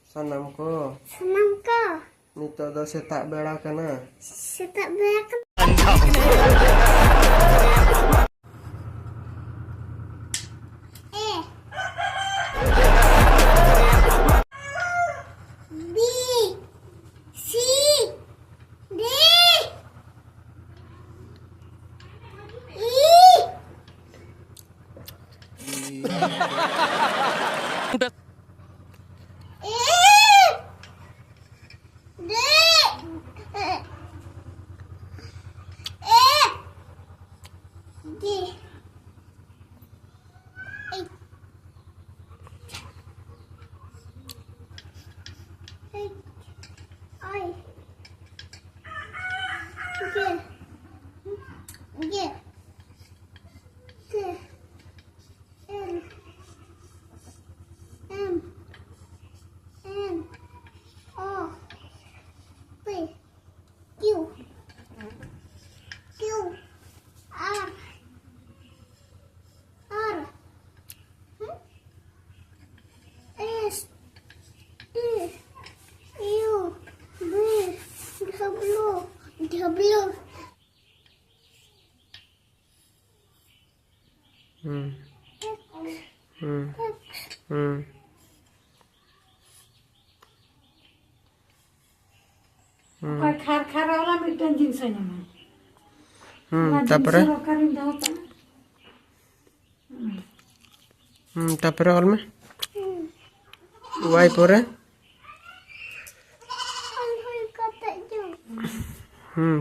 Sanamku. Sanamku. Nito do setak bela kana. Setak bela kana. खार वाला mitten जिनस tapere tapere olme wai pore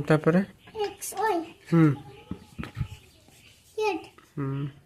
tapere X, oi. hmm Yet. hmm